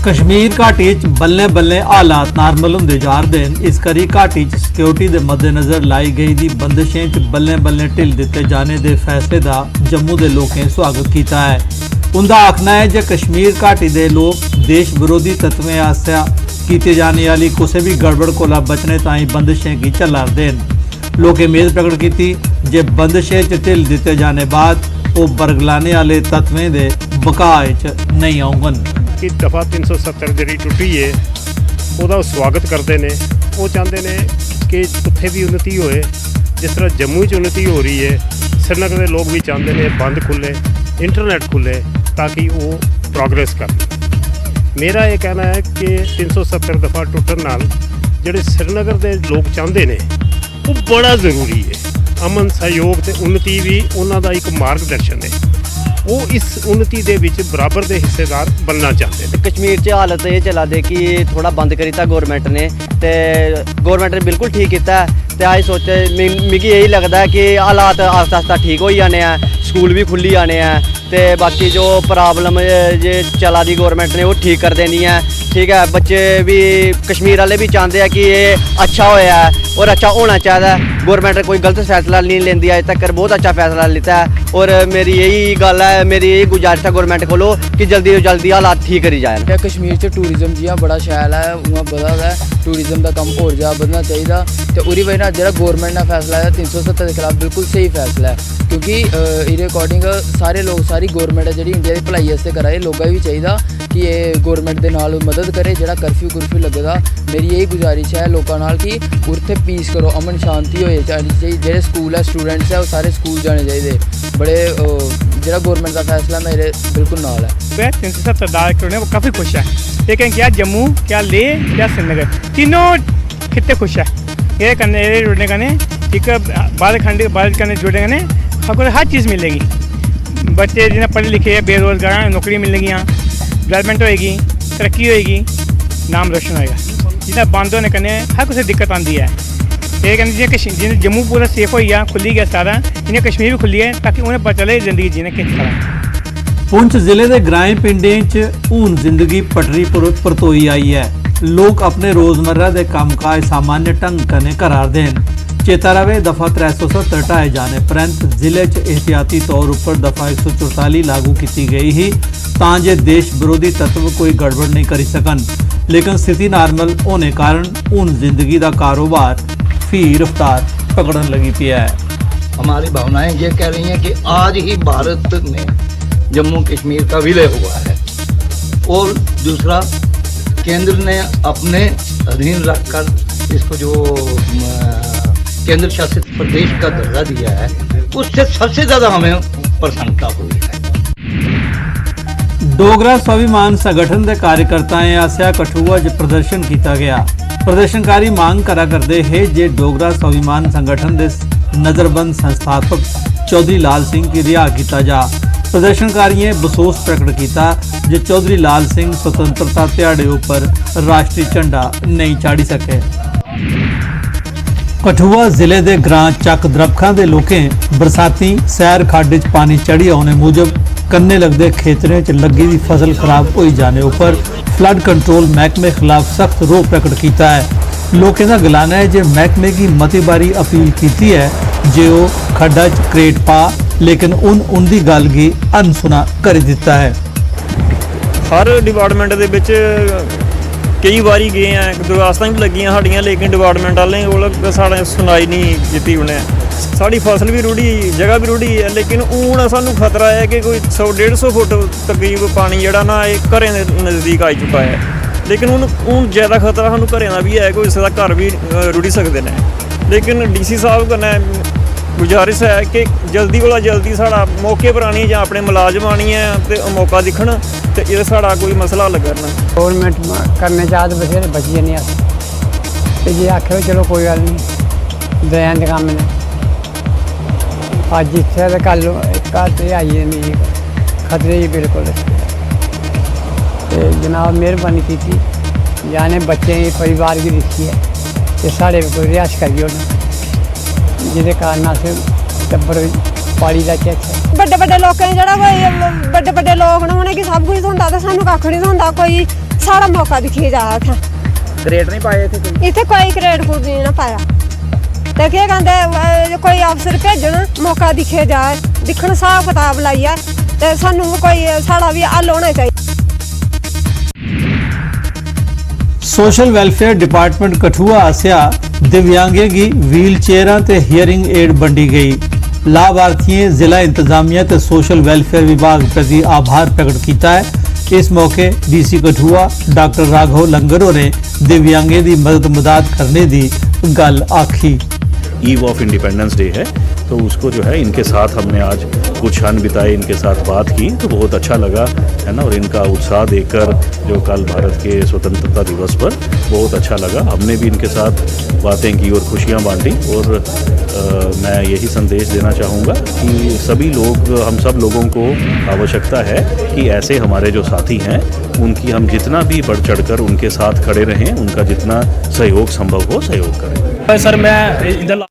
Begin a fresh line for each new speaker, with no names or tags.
कश्मीर घाटी च बल्ले बल्ले हालात नार्मल होंदे जा रहे हैं। इस करी घाटी च सिक्योरिटी के मद्देनजर लाई गई दी बंदिशें च बल्ले बल्ले ढिल दिते जाने के फैसले का जम्मू के लोगों स्वागत किया है। उनका आखना है कि कश्मीर घाटी के लोग देश विरोधी तत्वें आस्या की जाने वाली किसी भी गड़बड़ को बचने ताई बंदिशें की झल्ला रहे हैं। लोगों उम्मीद प्रकट की जे बंदिशें च ढिल दिते जाने बाद वो बरगलाने वाले तत्वें के बकाए च नहीं आउगन।
कि दफ़ा 370 जी टुटी है वह स्वागत करते हैं। वो चाहते हैं कि उत्थे भी उन्नति होए जिस तरह जम्मू च उन्नति हो रही है। श्रीनगर के लोग भी चाहते हैं बंद खुले, इंटरनेट खुले ताकि वो प्रोग्रेस कर। मेरा ये कहना है कि 370 दफ़ा टुटन नाल जिहड़े श्रीनगर के लोग चाहते हैं वो बड़ा जरूरी है। अमन सहयोग ते उन्नति भी उन्हां दा एक मार्गदर्शन है। वो इस उन्नति दे विच बराबर दे हिस्सेदार बनना चाहते हैं।
कश्मीर च हालत ये चला दे कि थोड़ा बंद करी दिता गौरमेंट ने, ते गौरमेंट ने बिल्कुल ठीक किया। ते अस सोचे मिगी यही लगता है कि हालात आस्ता आस्ता ठीक हो जाने हैं, स्कूल भी खुली जाने हैं, ते बाकी जो प्रॉब्लम जे चला दी गौरमेंट ने वो ठीक कर देनी है। ठीक है, बच्चे भी कश्मीर वाले भी चाहते हैं कि ये अच्छा होया है और अच्छा होना चाहिए। गौरमेंट कोई गलत फैसला नहीं लेंदी, अज तक बहुत अच्छा फैसला लेता है। और मेरी यही गल है, मेरी यही गुजारिश है गौरमेंट को कि जल्दी तो जल्दी हालात ठीक करी जाए।
कश्मीर च टूरिज्म जियां बड़ा शैल है उआं बधा है, टूरिज्म का कम होर ज़्यादा बधना चाहिए। तो उदी वजह नाल जेह्ड़ा गौरमेंट ने फैसला है 370 के खिलाफ बिल्कुल सही फैसला है, क्योंकि एह्दे अकॉर्डिंग सारे लोग सारी गौरमेंट है जी इंडिया की भलाई वास्ते करा दे। लोगों भी चाहिए कि ये गौरमेंट के नाल मदद करे। जेह्ड़ा कर्फ्यू लगे दा, मेरी यही गुजारिश है लोगों नाल कि उत्थे पीस करो, अमन शांति होए चाहिए। जेह्ड़े स्कूल है स्टूडेंट्स है वो सारे स्कूल जाने चाहिए। बड़े जेह्ड़ा गौरमेंट का फैसला मेरे बिल्कुल नाल है।
370 डायरेक्टर ने वो काफ़ी खुश है, लेकिन क्या जम्मू, क्या लेह, क्या श्रीनगर, तीनों खित्ते खुश है। ये करने जुड़ने कने एक भारत करने जुड़ने कने आपको हर चीज़ मिलेगी। बच्चे जिन्हें पढ़े लिखे है बेरोजगार नौकरी मिलेगी, यहाँ डेवलपमेंट होएगी, तरक्की होएगी, नाम रोशन होएगा। जिन्हें बंद होने कने हर कुछ दिक्कत आती है। ये कहते जिन्हें जम्मू पूरा सेफ हो गया, खुली गया सारा, इन्हें कश्मीर भी खुली है ताकि उन्हें पता चले जिंदगी जीने किस तरह।
पुंछ जिले के ग्राएं पिंडें च हून जिंदगी पटरी परतोई आई है। लोग अपने रोजमर्रा के कामकाज सामान्य ढंग कन्नै करा रहे हैं। चेता रहे दफा 370 हटाए जाने परंत जिले च एहतियाती तौर पर दफा 144 लागू की गई ही तां जे देश विरोधी तत्व कोई गड़बड़ नहीं करी सकन। लेकिन स्थिति नॉर्मल होने कारण हून जिंदगी का कारोबार फी रफ्तार पकड़न लगी पी है।
हमारी भावनाएं ये कह रही हैं कि आज ही भारत में जम्मू कश्मीर का विलय हुआ है और दूसरा केंद्र ने अपने अधीन रखकर इसको जो केंद्र शासित प्रदेश का दर्जा दिया है उससे सबसे ज्यादा हमें प्रसन्नता हुई है।
डोगरा स्वाभिमान संगठन के कार्यकर्ताएं आस्या कठुआ च प्रदर्शन किया गया। प्रदर्शनकारी मांग करा करते हैं जे डोगरा स्वाभिमान संगठन के नजरबंद संस्थापक चौधरी लाल सिंह की रिहा किया जा। प्रदर्शनकारियों बसोस प्रकट किया जे चौधरी लाल सिंह स्वतंत्रता दिहाड़े उपर राष्ट्रीय झंडा नहीं चाड़ी सके। कठुआ जिले के ग्रां चक दरबखा के लोगों बरसाती सैर खड्ड च पानी चढ़ी आने मूजब कन्ने लगते खेतरें च लगी दी फसल खराब हो जाने उपर फ्लड कंट्रोल महकमे खिलाफ सख्त रोह प्रकट किया है। लोगों का गलाना है जे महकमे की मती बारी अपील की है जे वो खड्डा च क्रेट पा, लेकिन उनकी गल की अनसुना कर दिता है।
हर डिपार्टमेंट दे विच कई बारी गए हैं, दरखास्तां भी लगियां साड़ियां, लेकिन डिपार्टमेंट वाले कोल साढ़े सुनाई नहीं की उन्हें। साड़ी फसल भी रुढ़ी, जगह भी रुढ़ी है, लेकिन हूँ सानू खतरा है कि कोई 100-150 फुट तकरीब पानी जिहड़ा ना घरें दे नज़दीक आ चुका है। लेकिन हूँ ज़्यादा खतरा सानू घरें का भी है, कोई किसी का घर भी रुढ़ी सकते हैं। लेकिन DC साहब कन्नै गुजारिश है कि जल्दी कोला जल्दी साढ़ा मौके पर आनी जां अपने मुलाजम आनी है तो मौका दिखण ते ये साढ़ा कोई मसला हल करना।
गौरमेंट करने चाहते बथेरे बची जन्ने अस, ते जे आखे चलो कोई गल नहीं दया दे कम्म ने। अज इत्थे ते कल ते आई जंदी खतरे ही बिल्कुल। ते जनाब मेहरबानी की जाने बच्चें परिवार की दिक्खी है ते साढ़े कोई रिहायश करिए जिहदे कारण अस टब्बर पाली लैचे।
बड़े बड़े लोकें जेह्ड़ा कोई बड़े बड़े लोग न उ'नेंगी सब कुछ थ्होंदा ते सानूं कक्ख नहीं थ्होंदा। कोई सारा मौका दिखिए जा था
ग्रेड नहीं पाए थे कोई
इतने कोई क्रेड कूड नहीं ना पाया तो क्या कहते कोई अफसर भेजन मौका दिखे जाए दिखन हिसाब किताब लाइए तो सानू कोई साड़ा भी हल होना चाहिए।
सोशल वेलफेयर डिपार्टमेंट कठुआ आसिया दिव्यांगें की व्हील चेयरां ते हियरिंग एड बंडी गई। लाभार्थियों जिला इंतजामिया ते सोशल वेलफेयर विभाग प्रति आभार प्रकट किया है। इस मौके डीसी कठुआ डॉक्टर राघव लंगरो ने दिव्यांगें की मदद करने की गल आखी।
ईव ऑफ इंडिपेंडेंस डे है तो उसको जो है इनके साथ हमने आज कुछ क्षण बिताए, इनके साथ बात की तो बहुत अच्छा लगा है ना। और इनका उत्साह देखकर जो कल भारत के स्वतंत्रता दिवस पर बहुत अच्छा लगा। हमने भी इनके साथ बातें की और खुशियां बांटी। और मैं यही संदेश देना चाहूँगा कि सभी लोग, हम सब लोगों को आवश्यकता है कि ऐसे हमारे जो साथी हैं उनकी हम जितना भी बढ़ चढ़कर उनके साथ खड़े रहें, उनका जितना सहयोग संभव हो सहयोग करें।
सर मैं इधर